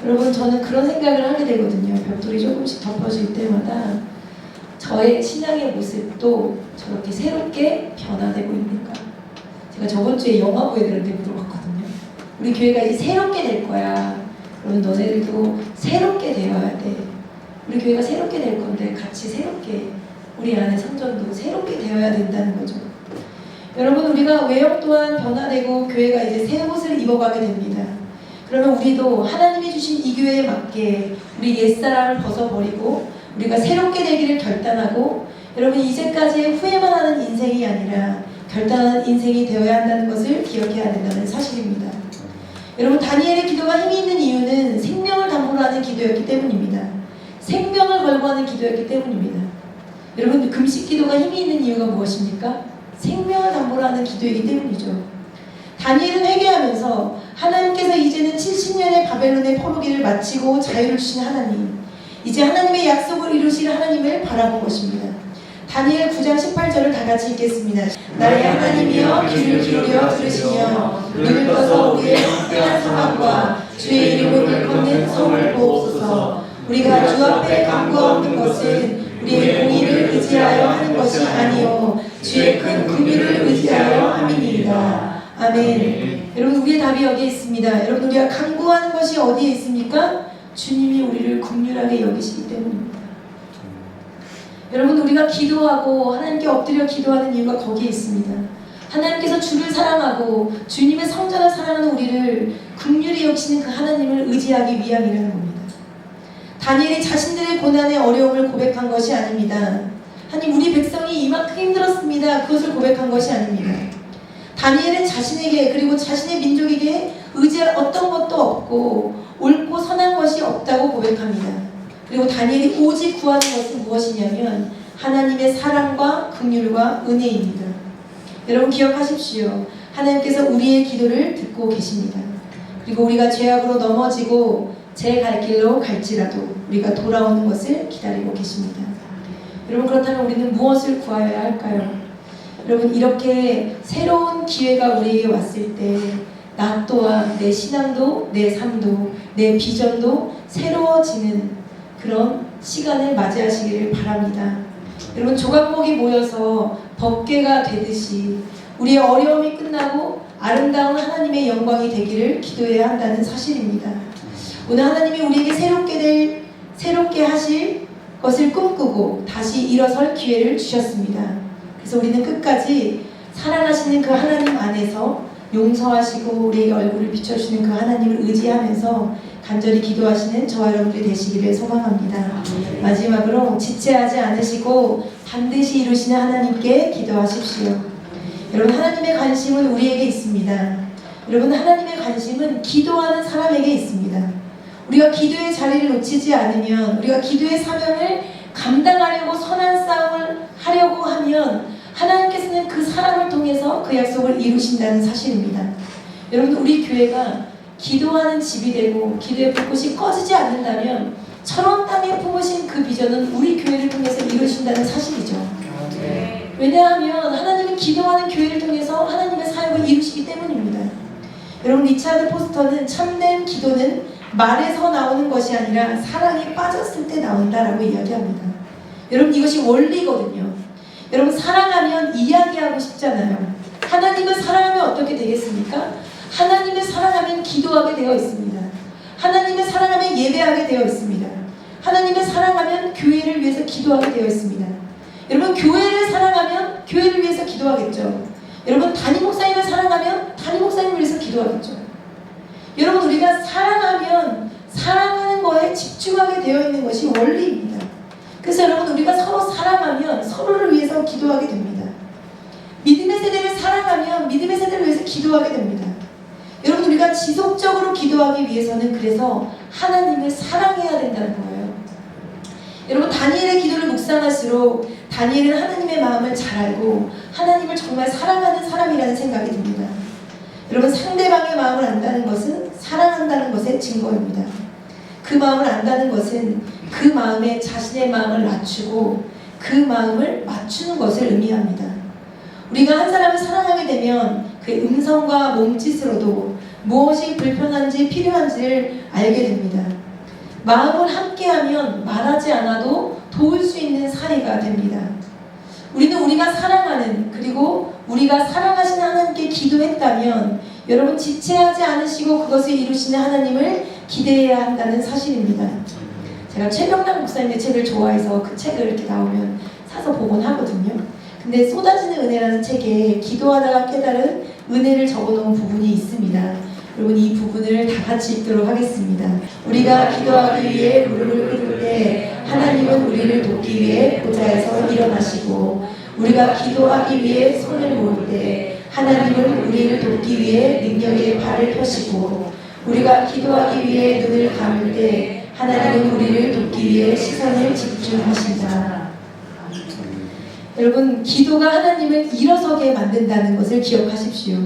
여러분 저는 그런 생각을 하게 되거든요. 벽돌이 조금씩 덮어질 때마다 저의 신앙의 모습도 저렇게 새롭게 변화되고 있는가. 제가 저번 주에 영화부 애들한테 물어봤거든요. 우리 교회가 이제 새롭게 될 거야. 그러면 너네들도 새롭게 되어야 돼. 우리 교회가 새롭게 될 건데 같이 새롭게 우리 안에 성전도 새롭게 되어야 된다는 거죠. 여러분 우리가 외형 또한 변화되고 교회가 이제 새 옷을 입어가게 됩니다. 그러면 우리도 하나님이 주신 이 교회에 맞게 우리 옛사람을 벗어버리고 우리가 새롭게 되기를 결단하고 여러분 이제까지의 후회만 하는 인생이 아니라 결단하는 인생이 되어야 한다는 것을 기억해야 된다는 사실입니다. 여러분 다니엘의 기도가 힘이 있는 이유는 생명을 담보로 하는 기도였기 때문입니다. 생명을 걸고 하는 기도였기 때문입니다. 여러분 금식 기도가 힘이 있는 이유가 무엇입니까? 생명을 담보로 하는 기도이기 때문이죠. 다니엘은 회개하면서 하나님께서 이제는 70년의 바벨론의 포로기를 마치고 자유를 주신 하나님, 이제 하나님의 약속을 이루실 하나님을 바라본 것입니다. 다니엘 9장 18절을 다 같이 읽겠습니다. 나의 하나님이여 귀를 기울여 들으시며 눈을 떠서 우리의 황폐한 상황과 주의 이름을 일컫는 성을 보옵소서. 우리가 주 앞에 간구하는 것은 우리의 공의를 의지하여 하는 것이 아니요 주의 큰 긍휼을 의지하여 함이니이다. 아멘. 여러분, 우리의 답이 여기에 있습니다. 여러분, 우리가 간구하는 것이 어디에 있습니까? 주님이 우리를 긍휼하게 여기시기 때문입니다. 여러분, 우리가 기도하고 하나님께 엎드려 기도하는 이유가 거기에 있습니다. 하나님께서 주를 사랑하고 주님의 성전을 사랑하는 우리를 긍휼히 여기시는 그 하나님을 의지하기 위함이라는 겁니다. 다니엘이 자신들의 고난의 어려움을 고백한 것이 아닙니다. 하나님, 우리 백성이 이만큼 힘들었습니다. 그것을 고백한 것이 아닙니다. 다니엘은 자신에게, 그리고 자신의 민족에게 의지할 어떤 것도 없고 옳고 선한 것이 없다고 고백합니다. 그리고 다니엘이 오직 구하는 것은 무엇이냐면 하나님의 사랑과 긍휼과 은혜입니다. 여러분, 기억하십시오. 하나님께서 우리의 기도를 듣고 계십니다. 그리고 우리가 죄악으로 넘어지고 제 갈 길로 갈지라도 우리가 돌아오는 것을 기다리고 계십니다. 여러분, 그렇다면 우리는 무엇을 구하여야 할까요? 여러분, 이렇게 새로운 기회가 우리에게 왔을 때 나 또한 내 신앙도, 내 삶도, 내 비전도 새로워지는 그런 시간을 맞이하시기를 바랍니다. 여러분, 조각목이 모여서 법궤가 되듯이 우리의 어려움이 끝나고 아름다운 하나님의 영광이 되기를 기도해야 한다는 사실입니다. 오늘 하나님이 우리에게 새롭게 하실 것을 꿈꾸고 다시 일어설 기회를 주셨습니다. 그래서 우리는 끝까지 사랑하시는 그 하나님 안에서 용서하시고 우리에게 얼굴을 비춰주시는 그 하나님을 의지하면서 간절히 기도하시는 저와 여러분들이 되시기를 소망합니다. 마지막으로 지체하지 않으시고 반드시 이루시는 하나님께 기도하십시오. 여러분, 하나님의 관심은 우리에게 있습니다. 여러분, 하나님의 관심은 기도하는 사람에게 있습니다. 우리가 기도의 자리를 놓치지 않으면, 우리가 기도의 사명을 감당하려고 선한 싸움을 하려고 하면 하나님께서는 그 사람을 통해서 그 약속을 이루신다는 사실입니다. 여러분, 우리 교회가 기도하는 집이 되고 기도의 불꽃이 꺼지지 않는다면 천원 땅에 품으신 그 비전은 우리 교회를 통해서 이루신다는 사실이죠. 왜냐하면 하나님은 기도하는 교회를 통해서 하나님의 사역을 이루시기 때문입니다. 여러분, 리차드 포스터는 참된 기도는 말에서 나오는 것이 아니라 사랑이 빠졌을 때 나온다라고 이야기합니다. 여러분, 이것이 원리거든요. 여러분, 사랑하면 이야기하고 싶잖아요. 하나님을 사랑하면 어떻게 되겠습니까? 하나님을 사랑하면 기도하게 되어 있습니다. 하나님을 사랑하면 예배하게 되어 있습니다. 하나님을 사랑하면 교회를 위해서 기도하게 되어 있습니다. 여러분, 교회를 사랑하면 교회를 위해서 기도하겠죠. 여러분, 담임 목사님을 사랑하면 담임 목사님을 위해서 기도하겠죠. 여러분, 우리가 사랑하면 사랑하는 거에 집중하게 되어 있는 것이 원리입니다. 그래서 여러분, 우리가 서로 사랑하면 서로를 위해서 기도하게 됩니다. 믿음의 세대를 사랑하면 믿음의 세대를 위해서 기도하게 됩니다. 여러분, 우리가 지속적으로 기도하기 위해서는 그래서 하나님을 사랑해야 된다는 거예요. 여러분, 다니엘의 기도를 묵상할수록 다니엘은 하나님의 마음을 잘 알고 하나님을 정말 사랑하는 사람이라는 생각이 듭니다. 여러분, 상대방의 마음을 안다는 것은 사랑한다는 것의 증거입니다. 그 마음을 안다는 것은 그 마음에 자신의 마음을 낮추고 그 마음을 맞추는 것을 의미합니다. 우리가 한 사람을 사랑하게 되면 그의 음성과 몸짓으로도 무엇이 불편한지 필요한지를 알게 됩니다. 마음을 함께하면 말하지 않아도 도울 수 있는 사이가 됩니다. 우리는 우리가 사랑하는, 그리고 우리가 사랑하시는 하나님께 기도했다면 여러분, 지체하지 않으시고 그것을 이루시는 하나님을 기대해야 한다는 사실입니다. 제가 최병남 목사님의 책을 좋아해서 그 책을 이렇게 나오면 사서 보곤 하거든요. 근데 쏟아지는 은혜라는 책에 기도하다가 깨달은 은혜를 적어놓은 부분이 있습니다. 여러분, 이 부분을 다 같이 읽도록 하겠습니다. 우리가 기도하기 위해 무릎을 꿇을 때 하나님은 우리를 돕기 위해 보좌에서 일어나시고, 우리가 기도하기 위해 손을 모을 때 하나님은 우리를 돕기 위해 능력의 발을 펴시고, 우리가 기도하기 위해 눈을 감을 때 하나님은 우리를 돕기 위해 시선을 집중하신다. 여러분, 기도가 하나님을 일어서게 만든다는 것을 기억하십시오.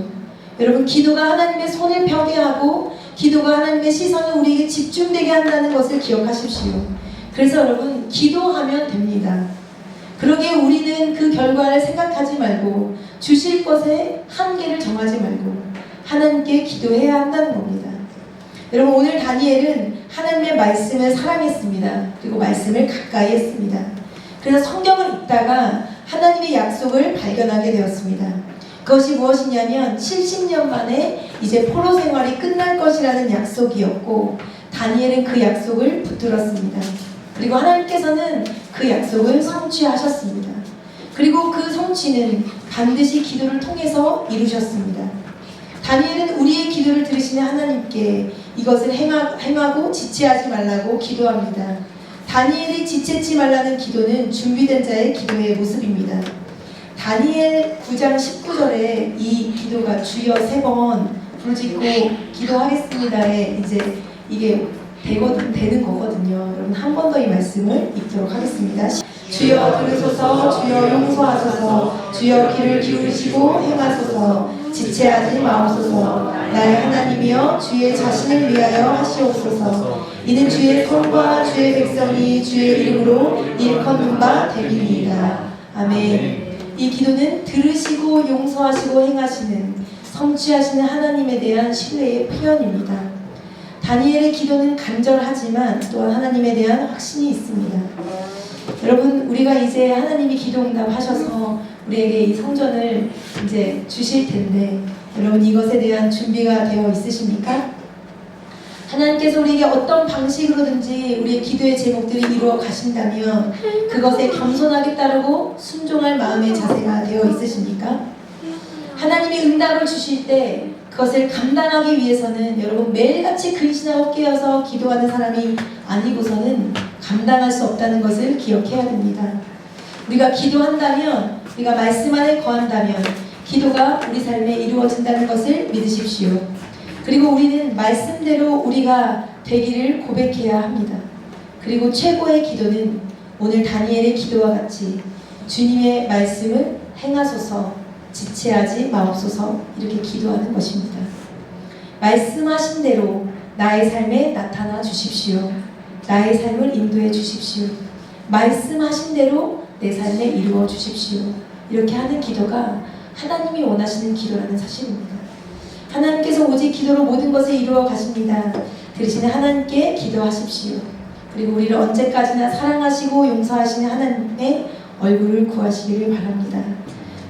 여러분, 기도가 하나님의 손을 펴게 하고 기도가 하나님의 시선을 우리에게 집중되게 한다는 것을 기억하십시오. 그래서 여러분, 기도하면 됩니다. 그러기에 우리는 그 결과를 생각하지 말고 주실 것에 한계를 정하지 말고 하나님께 기도해야 한다는 겁니다. 여러분, 오늘 다니엘은 하나님의 말씀을 사랑했습니다. 그리고 말씀을 가까이 했습니다. 그래서 성경을 읽다가 하나님의 약속을 발견하게 되었습니다. 그것이 무엇이냐면 70년 만에 이제 포로 생활이 끝날 것이라는 약속이었고, 다니엘은 그 약속을 붙들었습니다. 그리고 하나님께서는 그 약속을 성취하셨습니다. 그리고 그 성취는 반드시 기도를 통해서 이루셨습니다. 다니엘은 우리의 기도를 들으시는 하나님께 이것을 행하고 지체하지 말라고 기도합니다. 다니엘이 지체치 말라는 기도는 준비된 자의 기도의 모습입니다. 다니엘 9장 19절에 이 기도가 주여 3번 부르짖고 기도하겠습니다에 이제 이게 되는 거거든요. 여러분 한 번 더 이 말씀을 읽도록 하겠습니다. 주여 들으소서, 주여 용서하소서, 주여 귀를 기울이시고 행하소서, 지체하지 마옵소서. 나의 하나님이여 주의 자신을 위하여 하시옵소서. 이는 주의 손과 주의 백성이 주의 이름으로 일컫는 바 됨이니이다. 아멘. 이 기도는 들으시고 용서하시고 행하시는 성취하시는 하나님에 대한 신뢰의 표현입니다. 다니엘의 기도는 간절하지만 또한 하나님에 대한 확신이 있습니다. 여러분, 우리가 이제 하나님이 기도 응답하셔서 우리에게 이 성전을 이제 주실 텐데, 여러분 이것에 대한 준비가 되어 있으십니까? 하나님께서 우리에게 어떤 방식으로든지 우리의 기도의 제목들이 이루어 가신다면 그것에 겸손하게 따르고 순종할 마음의 자세가 되어 있으십니까? 하나님이 응답을 주실 때 그것을 감당하기 위해서는 여러분 매일같이 근신하고 깨어서 기도하는 사람이 아니고서는 감당할 수 없다는 것을 기억해야 됩니다. 우리가 기도한다면, 우리가 말씀 안에 거한다면 기도가 우리 삶에 이루어진다는 것을 믿으십시오. 그리고 우리는 말씀대로 우리가 되기를 고백해야 합니다. 그리고 최고의 기도는 오늘 다니엘의 기도와 같이 주님의 말씀을 행하소서, 지체하지 마옵소서, 이렇게 기도하는 것입니다. 말씀하신 대로 나의 삶에 나타나 주십시오. 나의 삶을 인도해 주십시오. 말씀하신 대로 내 삶에 이루어 주십시오. 이렇게 하는 기도가 하나님이 원하시는 기도라는 사실입니다. 하나님께서 오직 기도로 모든 것을 이루어 가십니다. 들으시는 하나님께 기도하십시오. 그리고 우리를 언제까지나 사랑하시고 용서하시는 하나님의 얼굴을 구하시기를 바랍니다.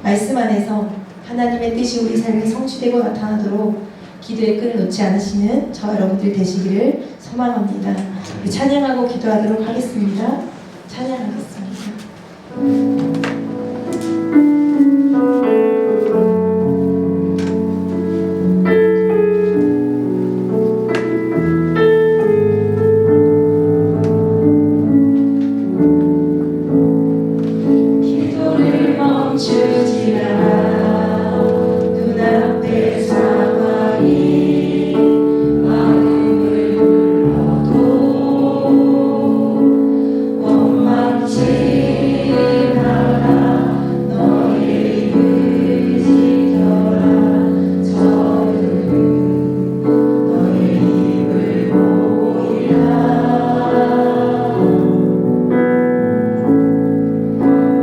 말씀 안에서 하나님의 뜻이 우리 삶에 성취되고 나타나도록 기도의 끈을 놓지 않으시는 저 여러분들 되시기를 소망합니다. 찬양하고 기도하도록 하겠습니다. 찬양하겠습니다.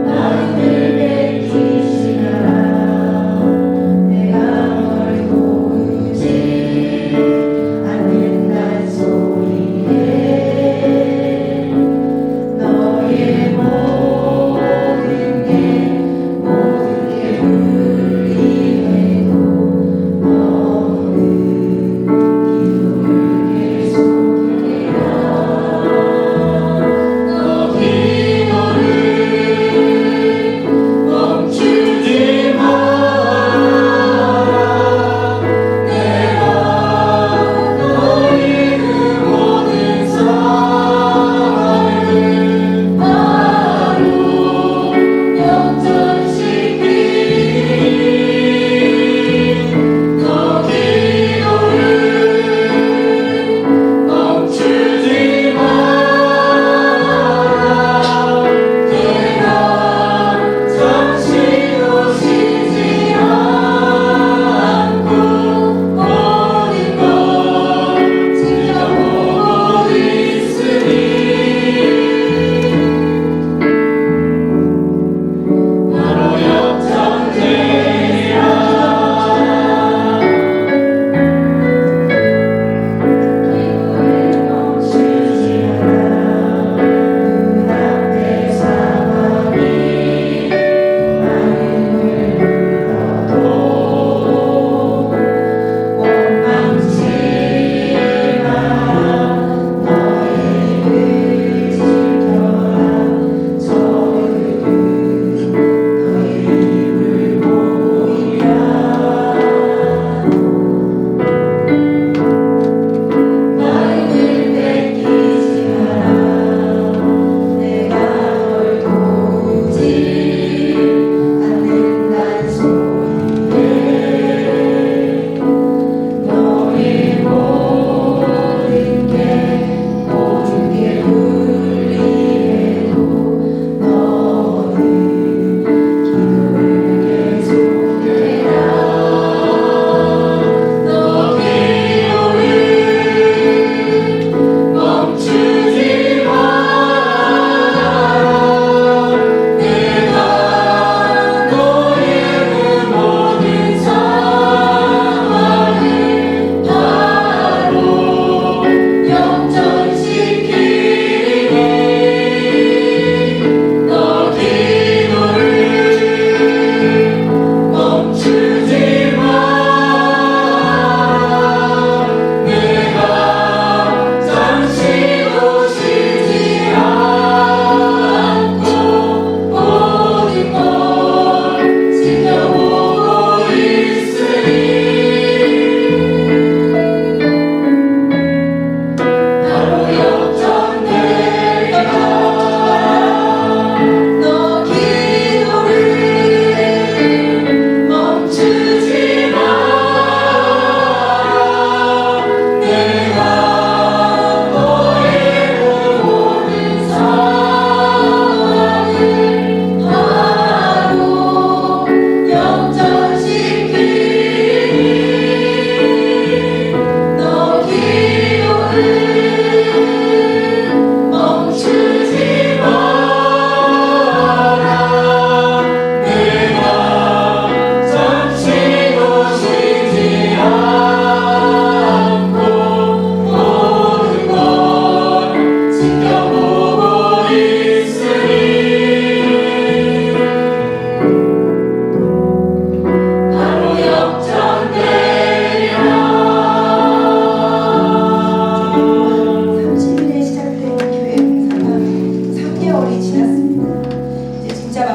나를 뵙기시나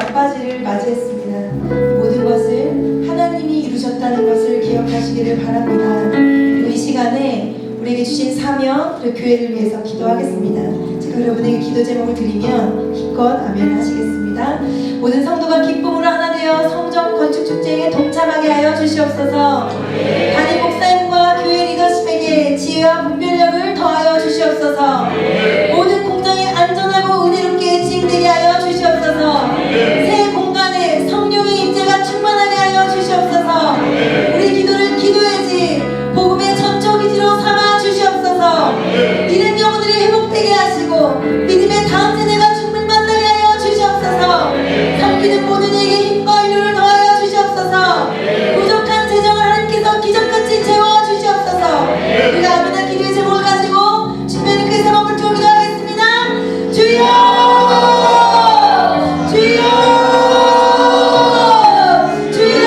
막바지를 맞이했습니다. 이 모든 것을 하나님이 이루셨다는 것을 기억하시기를 바랍니다. 그리고 이 시간에 우리에게 주신 사명 그리고 교회를 위해서 기도하겠습니다. 제가 여러분에게 기도 제목을 드리면 기껏 아멘 하시겠습니다. 모든 성도가 기쁨으로 하나 되어 성전 건축 축제에 동참하게 하여 주시옵소서. 담임 목사님과 교회 리더십에게 지혜와 분별력을 더하여 주시옵소서. 모든 공정이 안전하고 은혜롭게 진행되게 하여 주시옵소서. 새 공간에 성령의 임재가 충만하게 하여 주시옵소서. 우리 기도를 기도해지 복음의 전초기지로 삼아 주시옵소서. 이런 영혼들이 회복되게 하시고 믿음의 다음 세대가 주님을 만나게 하여 주시옵소서. 섬기는 모든 이에게 힘과 인류를 더하여 주시옵소서. 부족한 재정을 하나님께서 기적같이 채워 주시옵소서. 우리가 아무나 기도의 제목을 가지고 주님의 그 제목을 두고 기도하겠습니다. 주여 주여 주여.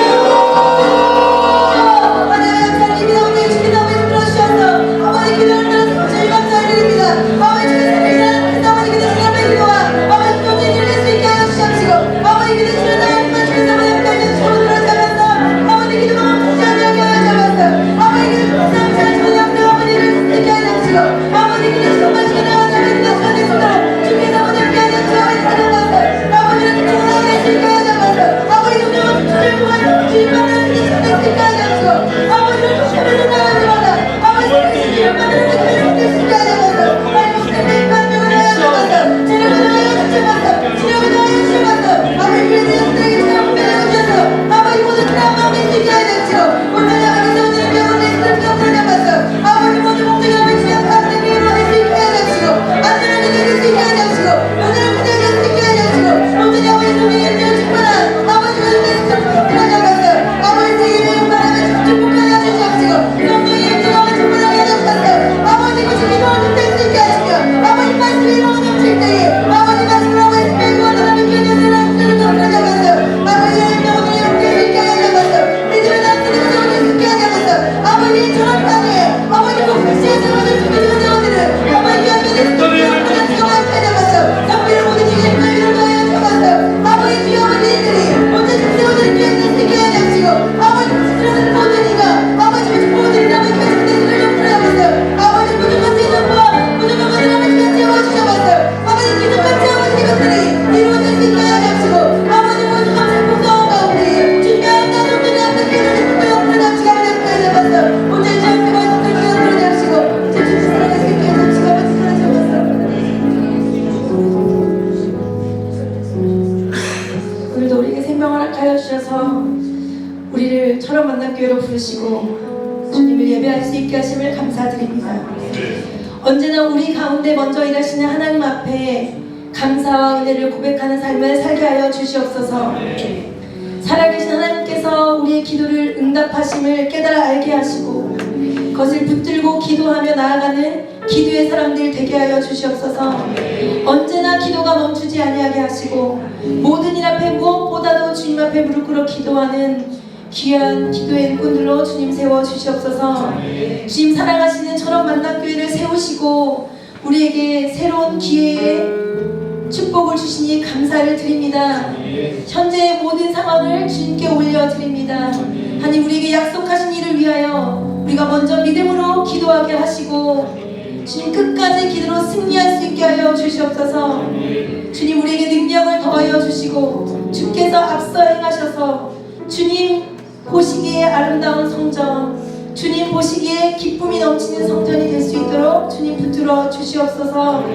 하나님 감사드립니다. 오늘 주님 너무 들어주셔서 아버지 기도를 들어서 주님 감사드립니다. 아버지 주께서 아버지 기도 주님의 기도와 아버지 기도를 드릴 수 있게 하여 주시옵시고 아버지 기도 주는 하나님만 주께서 하나님까지 주문을 잡아서 아버지 기도가 멈추지 않게 하여 잡아서 아버지 기도 감사합니다. 주님 앞에 아버지를 있게 하여 주시고 아버지 기도 정말 주는 하나님의 손에 손으로 주께서 아버지 함께 하여 주시고 하는 것을 아버지를 충분하게 할 수 있게 하여 잡아서 아버지 동료와 주를 통하여 주님 만나는 이 손에 있게 하여 주시고 아버지를 주시면서 나가지 마라 아버지를 주님 만나는 그 손에 있게 하여 잡아서 아버지 목사님의 반명을 하여 잡아서 체력을 하여 주셔서 치료를 하여 주셔서 아버지 그래서 영들에게 체력을 배워 주셔서 아버지 모든 트라우마 믿게 하여 주시고 오늘 아버지 오늘 병원에 있는 병을 잡아서 아버지 모든 몸들이 아버지 주여 받는 비유로 할 수 있게 하여 주시고 안전하게 내릴 수 있게 하여 주시고 오늘은 그대로 수 있게 하여 주시고 모든 아버지 손에 힘을 충만한 아버지 모든 말씀을 들어잡아서 아버지 세계를 용감하게 축복하여 주시옵시고 성령의 힘들어가 충분하게 하여 주셔서 아버지 그 주님을 얻을 수 있게 하시며 아버지 말씀이 일어나 넘칠 때에 아버지 말씀을 하고 있으며 구하는 하나님 교회에서 하나님들을 들어잡아서 아버지의 영혼을 이롭게 할 수 있게 하여 잡아서 믿음의 남들을 얻을 수 있게 하여 잡아서 아버지 저런 땅에 아버지 복수시에서 얻을 수 있는 영혼들을 아버지 하면에 스토리를 지켜하게 잡아서 성비를 모든 주님과 이를 하여 잡아서 아버지 주여 어린이들이 모든 세월을 피해낼 수 있게 하여 잡으시고 아버지 스스로는 모든 이가 아버지 모든 이라면 계속된 수를 용서하면서 아버지 부족한 재정과 부족한 것을 아버지 채워주셔서 아버지 기적같이 아버지 이것들이 이루어질 수 있게 하여 잡으시고 아버지 모든 것을 무서운 가운데 준비한 나성들이 앞에 기도를 듣고 영혼을 잡으시고 아버지 함께 하여 잡아서 오늘 주님께 말씀을 기도를 잡으시고 제 주님 살아갈 수 있게 하여 잡으시고 아버지 살아잡아서 오늘도 우리에게 생명을 하여 주셔서 우리를 처럼 만난 교회로 부르시고 주님을 예배할 수 있게 하심을 감사드립니다. 언제나 우리 가운데 먼저 일하시는 하나님 앞에 감사와 은혜를 고백하는 삶을 살게 하여 주시옵소서. 살아계신 하나님께서 우리의 기도를 응답하심을 깨달아 알게 하시고 그것을 붙들고 기도하며 나아가는 기도의 사람들 되게 하여 주시옵소서. 언제나 기도가 멈추지 아니하게 하시고 모든 일 앞에 무엇보다도 주님 앞에 무릎 꿇어 기도하는 귀한 기도의 일꾼들로 주님 세워 주시옵소서. 주님 사랑하시는 저런 만남교회를 세우시고 우리에게 새로운 기회에 축복을 주시니 감사를 드립니다. 현재의 모든 상황을 주님께 올려드립니다. 하나님 우리에게 약속하신 일을 위하여 우리가 먼저 믿음으로 기도하게 하시고 주님 끝까지 기도로 승리할 수 있게 하여 주시옵소서. 주님 우리에게 능력을 더하여 주시고 주께서 앞서 행하셔서 주님 보시기에 아름다운 성전, 주님 보시기에 기쁨이 넘치는 성전이 될 수 있도록 주님 붙들어 주시옵소서.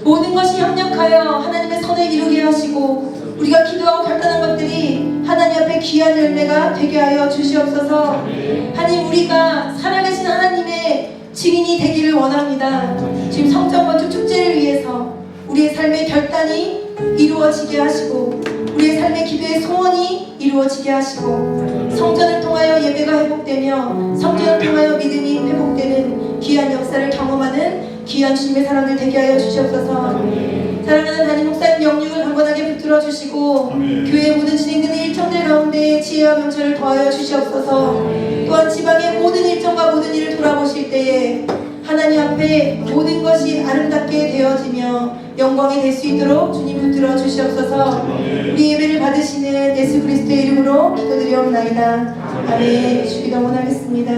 모든 것이 협력하여 하나님의 선을 이루게 하시고 우리가 기도하고 결단한 것들이 하나님 앞에 귀한 열매가 되게 하여 주시옵소서. 하나님 우리가 살아계신 하나님의 증인이 되기를 원합니다. 지금 성전 건축 축제를 위해서 우리의 삶의 결단이 이루어지게 하시고 우리의 삶의 기도의 소원이 이루어지게 하시고 성전을 통하여 예배가 회복되며 성전을 통하여 믿음이 회복되는 귀한 역사를 경험하는 귀한 주님의 사람들 되게 하여 주시옵소서. 사랑하는 담임 목사님 영육을 강건하게 붙들어 주시고 교회의 모든 진행되는 일정들 가운데 지혜와 명철을 더하여 주시옵소서. 또한 지방의 모든 일정과 모든 일을 돌아보실 때에 하나님 앞에 모든 것이 아름답게 되어지며 영광이 될 수 있도록 주님 붙들어 주시옵소서. 우리 예배를 받으시는 예수 그리스도의 이름으로 기도드리옵나이다. 아멘. 주기도 원하겠습니다.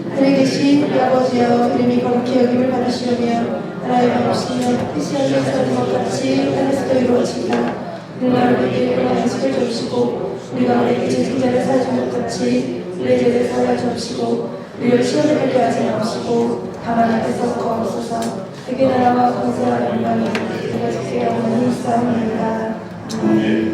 하늘에 계신 우리 아버지여, 이름이 거룩히 여김을 받으시오며 나라의 마음이시며 뜻이 하늘에서 것 같이 하늘에서도 이루어지이다. 오늘 우리에게 양식을 주시고 우리가 우리에게 죄진 자를 사하는 것 같이 우리의 죄를 사하여 주시고 우리를 시험에 들게 하지 마시고 다만 앞에서 구하옵소서. 그게 나라와 권세와 영광이 내가 주께 영원히 있사옵나이다. 아멘.